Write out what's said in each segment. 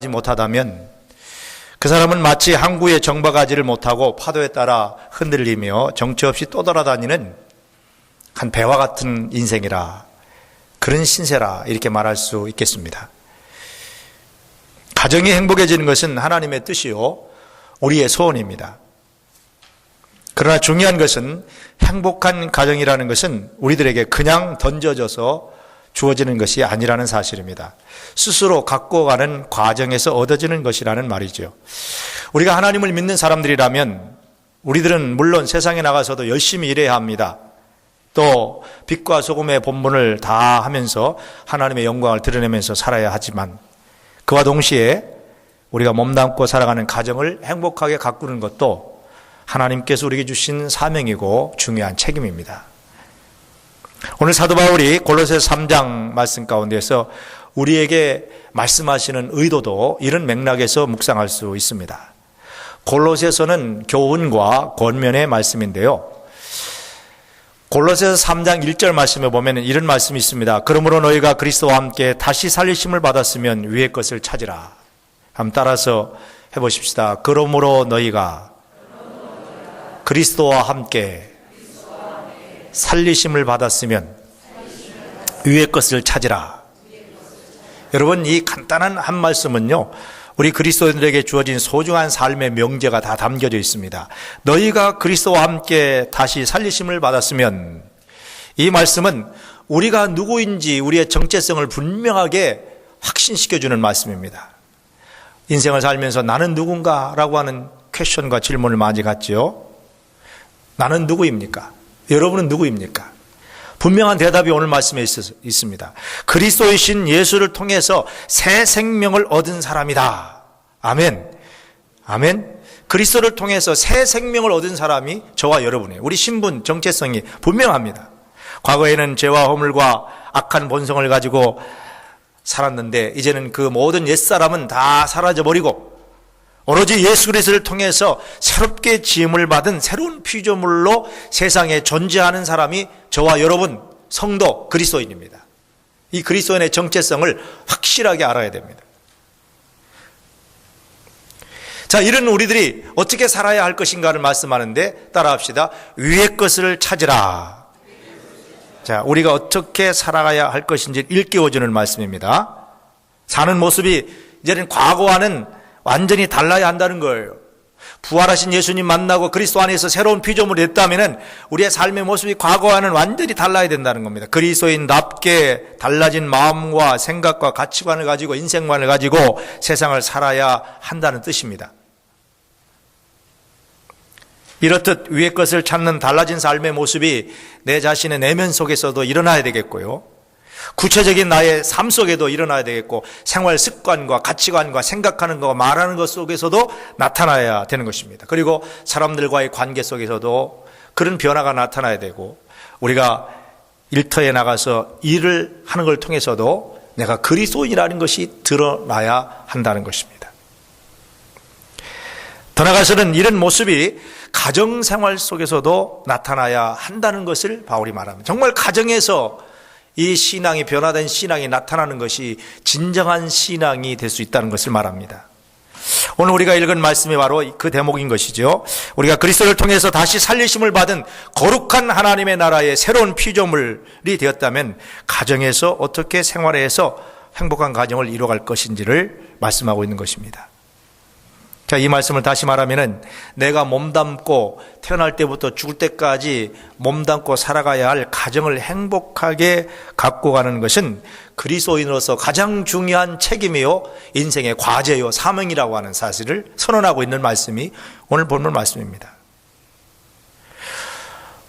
못하다면 그 사람은 마치 항구에 정박하지를 못하고 파도에 따라 흔들리며 정처 없이 떠돌아다니는 한 배와 같은 인생이라, 그런 신세라, 이렇게 말할 수 있겠습니다. 가정이 행복해지는 것은 하나님의 뜻이요 우리의 소원입니다. 그러나 중요한 것은 행복한 가정이라는 것은 우리들에게 그냥 던져져서 주어지는 것이 아니라는 사실입니다. 스스로 갖고 가는 과정에서 얻어지는 것이라는 말이죠. 우리가 하나님을 믿는 사람들이라면 우리들은 물론 세상에 나가서도 열심히 일해야 합니다. 또 빛과 소금의 본분을 다 하면서 하나님의 영광을 드러내면서 살아야 하지만, 그와 동시에 우리가 몸담고 살아가는 가정을 행복하게 가꾸는 것도 하나님께서 우리에게 주신 사명이고 중요한 책임입니다. 오늘 사도 바울이 골로새서 3장 말씀 가운데서 우리에게 말씀하시는 의도도 이런 맥락에서 묵상할 수 있습니다. 골로새서는 교훈과 권면의 말씀인데요, 골로새서 3장 1절 말씀에 보면 이런 말씀이 있습니다. 그러므로 너희가 그리스도와 함께 다시 살리심을 받았으면 위의 것을 찾으라. 한번 따라서 해보십시다. 그러므로 너희가 그리스도와 함께 살리심을 받았으면 위의 것을 찾으라. 여러분, 이 간단한 한 말씀은요, 우리 그리스도인들에게 주어진 소중한 삶의 명제가 다 담겨져 있습니다. 너희가 그리스도와 함께 다시 살리심을 받았으면, 이 말씀은 우리가 누구인지 우리의 정체성을 분명하게 확신시켜주는 말씀입니다. 인생을 살면서 나는 누군가 라고 하는 퀘션과 질문을 많이 갖지요. 나는 누구입니까? 여러분은 누구입니까? 분명한 대답이 오늘 말씀에 있습니다. 그리스도이신 예수를 통해서 새 생명을 얻은 사람이다. 아멘. 아멘. 그리스도를 통해서 새 생명을 얻은 사람이 저와 여러분이에요. 우리 신분, 정체성이 분명합니다. 과거에는 죄와 허물과 악한 본성을 가지고 살았는데 이제는 그 모든 옛사람은 다 사라져버리고 오로지 예수 그리스도를 통해서 새롭게 지음을 받은 새로운 피조물로 세상에 존재하는 사람이 저와 여러분 성도 그리스도인입니다. 이 그리스도인의 정체성을 확실하게 알아야 됩니다. 자, 이런 우리들이 어떻게 살아야 할 것인가를 말씀하는데 따라합시다. 위의 것을 찾으라. 자, 우리가 어떻게 살아가야 할 것인지 일깨워주는 말씀입니다. 사는 모습이 이제는 과거와는 완전히 달라야 한다는 거예요. 부활하신 예수님 만나고 그리스도 안에서 새로운 피조물이 됐다면 우리의 삶의 모습이 과거와는 완전히 달라야 된다는 겁니다. 그리스도인답게 달라진 마음과 생각과 가치관을 가지고 인생관을 가지고 세상을 살아야 한다는 뜻입니다. 이렇듯 위의 것을 찾는 달라진 삶의 모습이 내 자신의 내면 속에서도 일어나야 되겠고요, 구체적인 나의 삶 속에도 일어나야 되겠고, 생활 습관과 가치관과 생각하는 것, 말하는 것 속에서도 나타나야 되는 것입니다. 그리고 사람들과의 관계 속에서도 그런 변화가 나타나야 되고, 우리가 일터에 나가서 일을 하는 걸 통해서도 내가 그리스도인이라는 것이 드러나야 한다는 것입니다. 더 나아가서는 이런 모습이 가정생활 속에서도 나타나야 한다는 것을 바울이 말합니다. 정말 가정에서 이 신앙이, 변화된 신앙이 나타나는 것이 진정한 신앙이 될 수 있다는 것을 말합니다. 오늘 우리가 읽은 말씀이 바로 그 대목인 것이죠. 우리가 그리스도를 통해서 다시 살리심을 받은 거룩한 하나님의 나라의 새로운 피조물이 되었다면 가정에서 어떻게 생활해서 행복한 가정을 이루어갈 것인지를 말씀하고 있는 것입니다. 자, 이 말씀을 다시 말하면은 내가 몸담고 태어날 때부터 죽을 때까지 몸담고 살아가야 할 가정을 행복하게 갖고 가는 것은 그리스도인으로서 가장 중요한 책임이요, 인생의 과제요, 사명이라고 하는 사실을 선언하고 있는 말씀이 오늘 본문 말씀입니다.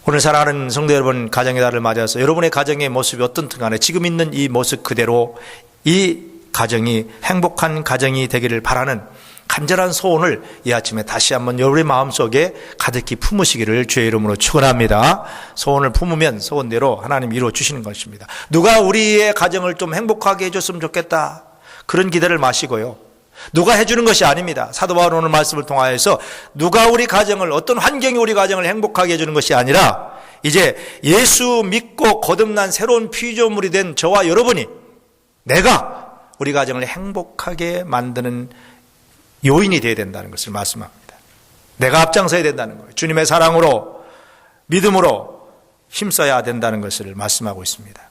오늘 사랑하는 성도 여러분, 가정의 달을 맞아서 여러분의 가정의 모습이 어떻든 간에 지금 있는 이 모습 그대로 이 가정이 행복한 가정이 되기를 바라는 간절한 소원을 이 아침에 다시 한번 여러분의 마음속에 가득히 품으시기를 주의 이름으로 축원합니다. 소원을 품으면 소원대로 하나님 이루어 주시는 것입니다. 누가 우리의 가정을 좀 행복하게 해줬으면 좋겠다, 그런 기대를 마시고요, 누가 해주는 것이 아닙니다. 사도 바울 오늘 말씀을 통하여서 누가 우리 가정을, 어떤 환경이 우리 가정을 행복하게 해주는 것이 아니라 이제 예수 믿고 거듭난 새로운 피조물이 된 저와 여러분이, 내가 우리 가정을 행복하게 만드는 요인이 되어야 된다는 것을 말씀합니다. 내가 앞장서야 된다는 거예요. 주님의 사랑으로, 믿음으로 힘써야 된다는 것을 말씀하고 있습니다.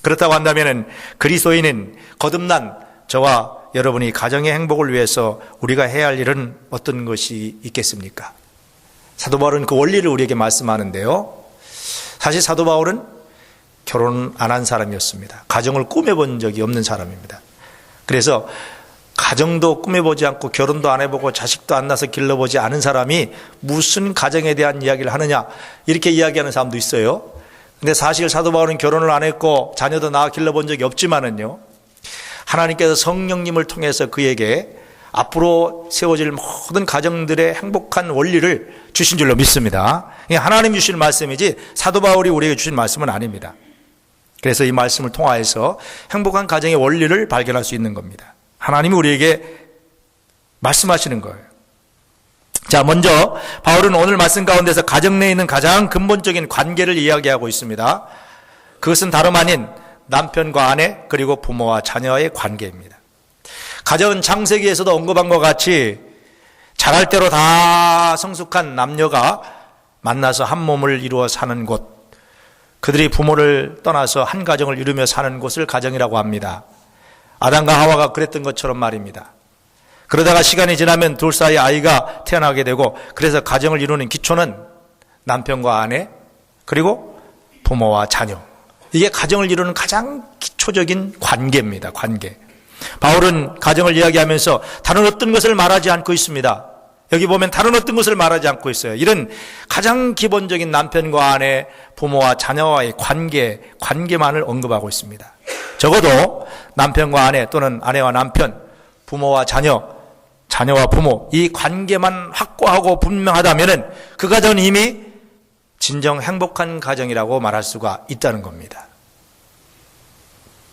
그렇다고 한다면 그리스도인은 거듭난 저와 여러분이 가정의 행복을 위해서 우리가 해야 할 일은 어떤 것이 있겠습니까? 사도 바울은 그 원리를 우리에게 말씀하는데요. 사실 사도 바울은 결혼 안 한 사람이었습니다. 가정을 꾸며본 적이 없는 사람입니다. 그래서 가정도 꾸며보지 않고 결혼도 안 해보고 자식도 안 낳아서 길러보지 않은 사람이 무슨 가정에 대한 이야기를 하느냐, 이렇게 이야기하는 사람도 있어요. 근데 사실 사도 바울은 결혼을 안 했고 자녀도 낳아 길러본 적이 없지만은요, 하나님께서 성령님을 통해서 그에게 앞으로 세워질 모든 가정들의 행복한 원리를 주신 줄로 믿습니다. 하나님 주신 말씀이지 사도 바울이 우리에게 주신 말씀은 아닙니다. 그래서 이 말씀을 통하여서 행복한 가정의 원리를 발견할 수 있는 겁니다. 하나님이 우리에게 말씀하시는 거예요. 자, 먼저 바울은 오늘 말씀 가운데서 가정 내에 있는 가장 근본적인 관계를 이야기하고 있습니다. 그것은 다름 아닌 남편과 아내 그리고 부모와 자녀의 관계입니다. 가정은 창세기에서도 언급한 것 같이 자랄 대로 다 성숙한 남녀가 만나서 한 몸을 이루어 사는 곳, 그들이 부모를 떠나서 한 가정을 이루며 사는 곳을 가정이라고 합니다. 아담과 하와가 그랬던 것처럼 말입니다. 그러다가 시간이 지나면 둘 사이 아이가 태어나게 되고, 그래서 가정을 이루는 기초는 남편과 아내 그리고 부모와 자녀, 이게 가정을 이루는 가장 기초적인 관계입니다. 관계. 바울은 가정을 이야기하면서 다른 어떤 것을 말하지 않고 있습니다. 여기 보면 다른 어떤 것을 말하지 않고 있어요. 이런 가장 기본적인 남편과 아내, 부모와 자녀와의 관계만을 언급하고 있습니다. 적어도 남편과 아내 또는 아내와 남편, 부모와 자녀, 자녀와 부모, 이 관계만 확고하고 분명하다면 그 가정은 이미 진정 행복한 가정이라고 말할 수가 있다는 겁니다.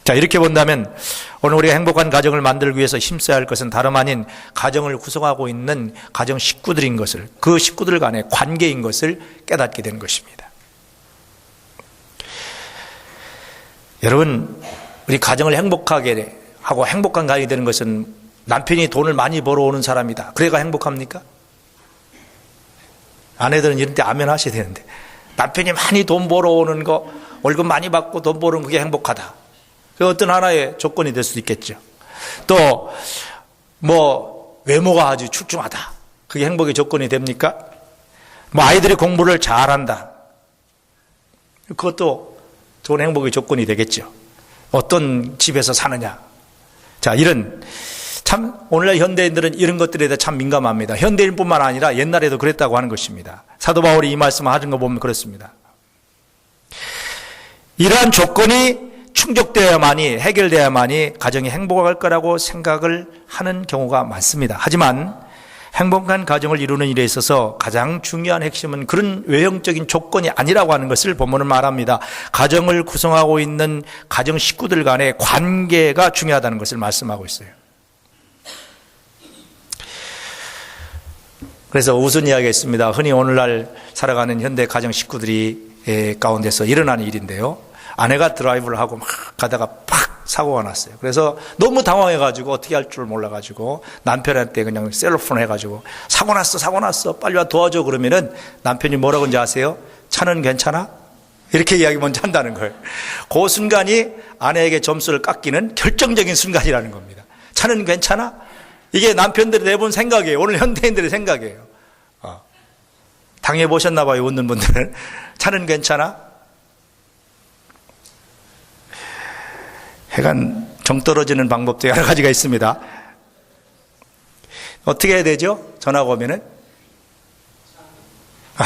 자, 이렇게 본다면 오늘 우리가 행복한 가정을 만들기 위해서 힘써야 할 것은 다름 아닌 가정을 구성하고 있는 가정 식구들인 것을, 그 식구들 간의 관계인 것을 깨닫게 되는 것입니다. 여러분, 우리 가정을 행복하게 하고 행복한 가정이 되는 것은 남편이 돈을 많이 벌어오는 사람이다, 그래가 행복합니까? 아내들은 이런 때 아멘 하셔야 되는데, 남편이 많이 돈 벌어오는 거, 월급 많이 받고 돈 버는 그게 행복하다, 그 어떤 하나의 조건이 될 수도 있겠죠. 또 외모가 아주 출중하다, 그게 행복의 조건이 됩니까? 아이들이 공부를 잘한다, 그것도 좋은 행복의 조건이 되겠죠. 어떤 집에서 사느냐. 자, 참 오늘날 현대인들은 이런 것들에 대해 참 민감합니다. 현대인뿐만 아니라 옛날에도 그랬다고 하는 것입니다. 사도 바울이 이 말씀을 하는 거 보면 그렇습니다. 이러한 조건이 충족되어야만이, 해결되어야만이 가정이 행복할 거라고 생각을 하는 경우가 많습니다. 하지만 행복한 가정을 이루는 일에 있어서 가장 중요한 핵심은 그런 외형적인 조건이 아니라고 하는 것을 본문은 말합니다. 가정을 구성하고 있는 가정 식구들 간의 관계가 중요하다는 것을 말씀하고 있어요. 그래서 우스운 이야기가 있습니다. 흔히 오늘날 살아가는 현대 가정 식구들이 가운데서 일어나는 일인데요. 아내가 드라이브를 하고 막 가다가 팍 사고가 났어요. 그래서 너무 당황해가지고 어떻게 할 줄 몰라가지고 남편한테 그냥 셀로폰 해가지고 사고 났어 빨리 와 도와줘 그러면은 남편이 뭐라고 하는지 아세요? 차는 괜찮아? 이렇게 이야기 먼저 한다는 거예요. 그 순간이 아내에게 점수를 깎이는 결정적인 순간이라는 겁니다. 차는 괜찮아? 이게 남편들이 내본 생각이에요. 오늘 현대인들의 생각이에요. 당해보셨나 봐요, 웃는 분들은. 차는 괜찮아? 해간 정 떨어지는 방법도 여러 가지가 있습니다. 어떻게 해야 되죠? 전화가 오면은?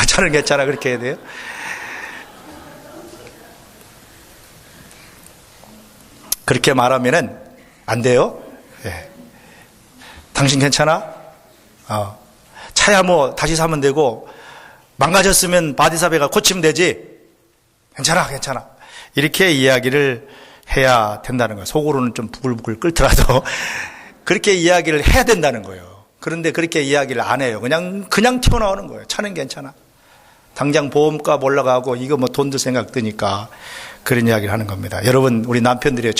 차는 괜찮아, 그렇게 해야 돼요? 그렇게 말하면은 안 돼요? 네. 당신 괜찮아? 차야 다시 사면 되고, 망가졌으면 바디사베가 고치면 되지? 괜찮아. 이렇게 이야기를 해야 된다는 거예요. 속으로는 좀 부글부글 끓더라도 그렇게 이야기를 해야 된다는 거예요. 그런데 그렇게 이야기를 안 해요. 그냥 튀어나오는 거예요. 차는 괜찮아. 당장 보험값 올라가고 이거 돈도 생각 드니까 그런 이야기를 하는 겁니다. 여러분, 우리 남편들이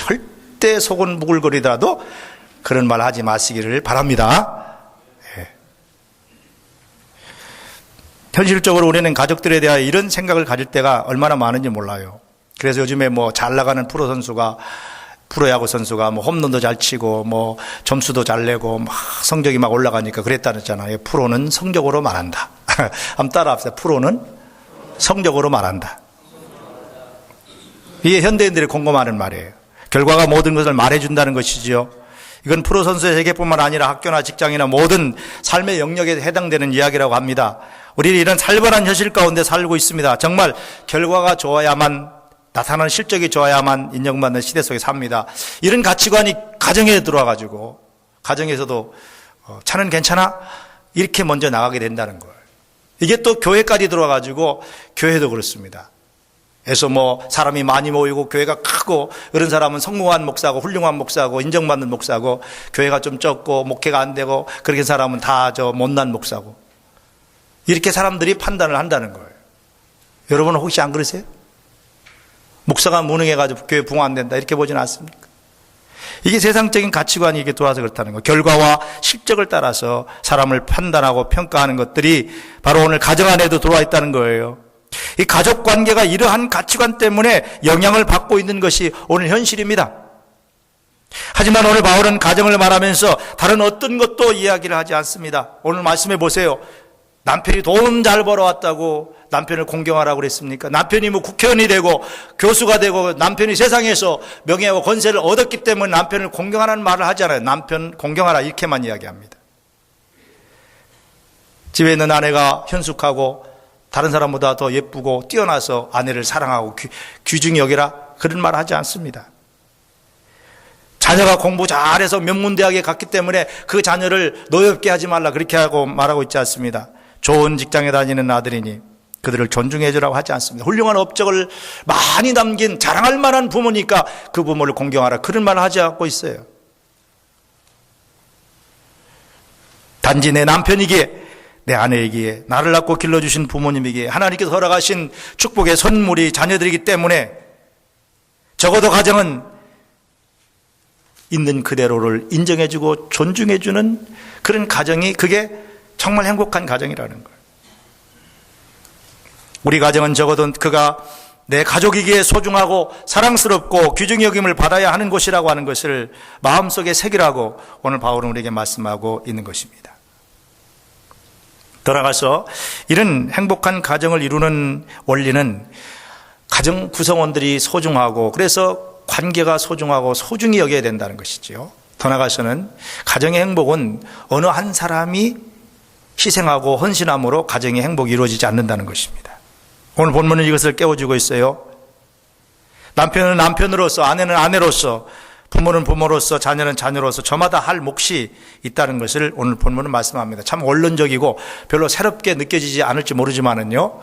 이때 속은 무글거리더라도 그런 말 하지 마시기를 바랍니다. 예. 현실적으로 우리는 가족들에 대하여 이런 생각을 가질 때가 얼마나 많은지 몰라요. 그래서 요즘에 뭐 잘 나가는 프로야구 선수가 뭐 홈런도 잘 치고 뭐 점수도 잘 내고 막 성적이 막 올라가니까 그랬다잖아요. 프로는 성적으로 말한다. 한번 따라합시다. 프로는 성적으로 말한다. 이게 현대인들이 공감하는 말이에요. 결과가 모든 것을 말해준다는 것이지요. 이건 프로 선수의 세계뿐만 아니라 학교나 직장이나 모든 삶의 영역에 해당되는 이야기라고 합니다. 우리는 이런 살벌한 현실 가운데 살고 있습니다. 정말 결과가 좋아야만, 나타나는 실적이 좋아야만 인정받는 시대 속에 삽니다. 이런 가치관이 가정에 들어와가지고 가정에서도 차는 괜찮아? 이렇게 먼저 나가게 된다는 거예요. 이게 또 교회까지 들어와가지고 교회도 그렇습니다. 그래서 뭐 사람이 많이 모이고 교회가 크고 그런 사람은 성공한 목사고 훌륭한 목사고 인정받는 목사고, 교회가 좀 적고 목회가 안 되고 그렇게 사람은 다 못난 목사고, 이렇게 사람들이 판단을 한다는 거예요. 여러분은 혹시 안 그러세요? 목사가 무능해가지고 교회 부흥 안 된다 이렇게 보지는 않습니까? 이게 세상적인 가치관이 이게 돌아서 그렇다는 거예요. 결과와 실적을 따라서 사람을 판단하고 평가하는 것들이 바로 오늘 가정 안에도 들어와 있다는 거예요. 이 가족 관계가 이러한 가치관 때문에 영향을 받고 있는 것이 오늘 현실입니다. 하지만 오늘 바울은 가정을 말하면서 다른 어떤 것도 이야기를 하지 않습니다. 오늘 말씀해 보세요. 남편이 돈 잘 벌어왔다고 남편을 공경하라고 그랬습니까? 남편이 뭐 국회의원이 되고 교수가 되고 남편이 세상에서 명예와 권세를 얻었기 때문에 남편을 공경하라는 말을 하잖아요. 남편 공경하라 이렇게만 이야기합니다. 집에 있는 아내가 현숙하고 다른 사람보다 더 예쁘고 뛰어나서 아내를 사랑하고 귀중히 여기라 그런 말 하지 않습니다. 자녀가 공부 잘해서 명문대학에 갔기 때문에 그 자녀를 노엽게 하지 말라 그렇게 하고 말하고 있지 않습니다. 좋은 직장에 다니는 아들이니 그들을 존중해 주라고 하지 않습니다. 훌륭한 업적을 많이 남긴 자랑할 만한 부모니까 그 부모를 공경하라 그런 말을 하지 않고 있어요. 단지 내 남편이기에, 내 아내이기에, 나를 낳고 길러주신 부모님이기에 하나님께서 허락하신 축복의 선물이 자녀들이기 때문에 적어도 가정은 있는 그대로를 인정해주고 존중해주는 그런 가정이, 그게 정말 행복한 가정이라는 거예요. 우리 가정은 적어도 그가 내 가족이기에 소중하고 사랑스럽고 귀중히 여김을 받아야 하는 곳이라고 하는 것을 마음속에 새기라고 오늘 바울은 우리에게 말씀하고 있는 것입니다. 돌아가서 이런 행복한 가정을 이루는 원리는 가정 구성원들이 소중하고, 그래서 관계가 소중하고 소중히 여겨야 된다는 것이지요. 더 나아가서는 가정의 행복은 어느 한 사람이 희생하고 헌신함으로 가정의 행복이 이루어지지 않는다는 것입니다. 오늘 본문은 이것을 깨워주고 있어요. 남편은 남편으로서, 아내는 아내로서, 부모는 부모로서, 자녀는 자녀로서 저마다 할 몫이 있다는 것을 오늘 본문은 말씀합니다. 참 원론적이고 별로 새롭게 느껴지지 않을지 모르지만은요,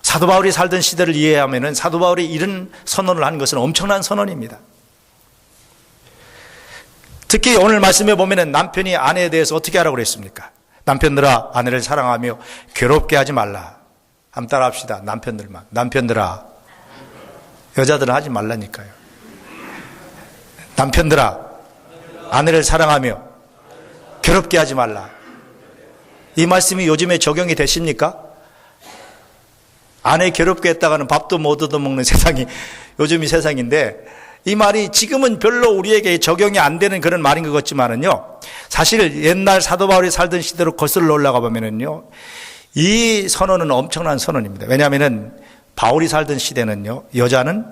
사도 바울이 살던 시대를 이해하면은 사도 바울이 이런 선언을 한 것은 엄청난 선언입니다. 특히 오늘 말씀에 보면은 남편이 아내에 대해서 어떻게 하라고 그랬습니까? 남편들아 아내를 사랑하며 괴롭게 하지 말라. 한번 따라 합시다. 남편들만. 남편들아. 여자들은 하지 말라니까요. 남편들아 아내를 사랑하며 괴롭게 하지 말라. 이 말씀이 요즘에 적용이 되십니까? 아내 괴롭게 했다가는 밥도 못 얻어먹는 세상이 요즘이 세상인데, 이 말이 지금은 별로 우리에게 적용이 안 되는 그런 말인 것 같지만은요, 사실 옛날 사도 바울이 살던 시대로 거슬러 올라가 보면은요, 이 선언은 엄청난 선언입니다. 왜냐하면은 바울이 살던 시대는요, 여자는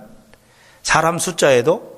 사람 숫자에도